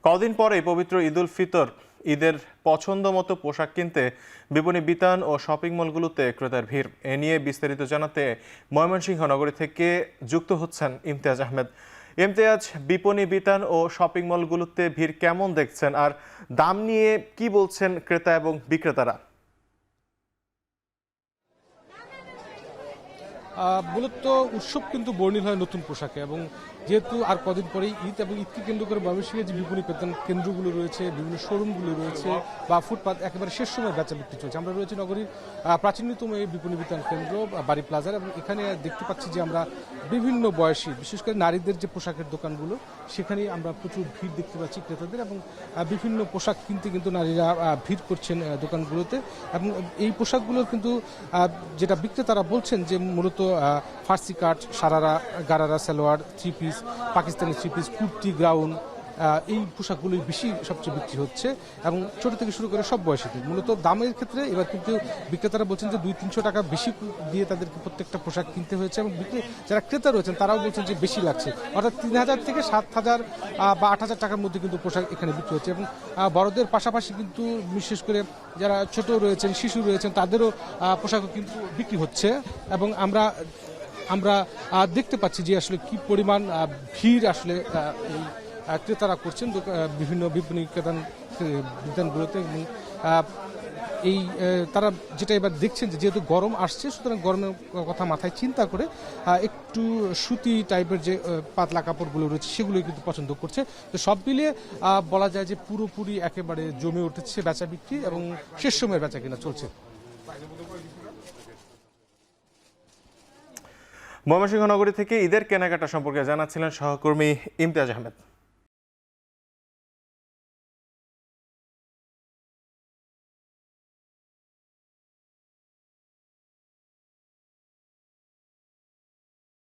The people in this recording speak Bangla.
কদিন পরেই পবিত্র ঈদুল ফিতর। ঈদের পছন্দ মতো পোশাক কিনতে বিপণী বিতান ও শপিং মলগুলোতে ক্রেতার ভিড়। এ নিয়ে বিস্তারিত জানাতে ময়মনসিংহ নগরী থেকে যুক্ত হচ্ছেন ইমতিয়াজ আহমেদ। ইমতিয়াজ, বিপণী বিতান ও শপিং মলগুলোতে ভিড় কেমন দেখছেন, আর দাম নিয়ে কি বলছেন ক্রেতা এবং বিক্রেতারা? মূলত উৎসব কিন্তু বর্ণিল হয় নতুন পোশাকে, এবং যেহেতু আর কদিন পরেই ঈদ, এবং ঈদকে কেন্দ্র করে ময়মনসিংহে যে বিপণী কেন্দ্রগুলো রয়েছে, বিভিন্ন শোরুমগুলো রয়েছে বা ফুটপাত একেবারে শেষ সময় বেচা বিক্রি চলছে। আমরা রয়েছি নগরীর প্রাচীনতম এই বিপণী বিতান কেন্দ্র বাড়ি প্লাজার, এবং এখানে দেখতে পাচ্ছি যে আমরা বিভিন্ন বয়সী, বিশেষ করে নারীদের যে পোশাকের দোকানগুলো, সেখানে আমরা প্রচুর ভিড় দেখতে পাচ্ছি ক্রেতাদের, এবং বিভিন্ন পোশাক কিনতে কিন্তু নারীরা ভিড় করছেন দোকানগুলোতে। এবং এই পোশাকগুলো কিন্তু যেটা বিক্রেতারা বলছেন যে মূলত Farsi cut, sharara, gharara, salwar, three piece, Pakistani three piece, kurti, gown, এই পোশাকগুলোই বেশি সবচেয়ে বিক্রি হচ্ছে, এবং ছোট থেকে শুরু করে সব বয়সীদের। মূলত দামের ক্ষেত্রে এবার কিন্তু বিক্রেতারা বলছেন যে 200-300 টাকা বেশি দিয়ে তাদেরকে প্রত্যেকটা পোশাক কিনতে হয়েছে, এবং যারা ক্রেতা রয়েছেন তারাও বলছেন যে বেশি লাগছে, অর্থাৎ 3000 থেকে 7000 বা 8000 টাকার মধ্যে কিন্তু পোশাক এখানে বিক্রি হচ্ছে। এবং বড়দের পাশাপাশি কিন্তু বিশেষ করে যারা ছোট রয়েছেন, শিশু রয়েছেন, তাদেরও পোশাকও কিন্তু বিক্রি হচ্ছে। এবং আমরা দেখতে পাচ্ছি যে আসলে কি পরিমাণ ভিড় আসলে এই ক্রেতারা করছেন বিভিন্ন বিপণী বিতানগুলোতে। এবং এই তারা যেটা এবার দেখছেন যে যেহেতু গরম আসছে, সুতরাং গরমের কথা মাথায় চিন্তা করে একটু সুতি টাইপের যে পাতলা কাপড়গুলো রয়েছে সেগুলোই কিন্তু পছন্দ করছে। তো সব মিলিয়ে বলা যায় যে পুরোপুরি একেবারে জমে উঠেছে বেচা বিক্রি, এবং শেষ সময়ের বেচা কিনা চলছে। ময়মনসিংহ নগরী থেকে ঈদের কেনাকাটা সম্পর্কে জানাচ্ছিলেন সহকর্মী ইমতিয়াজ আহমেদ।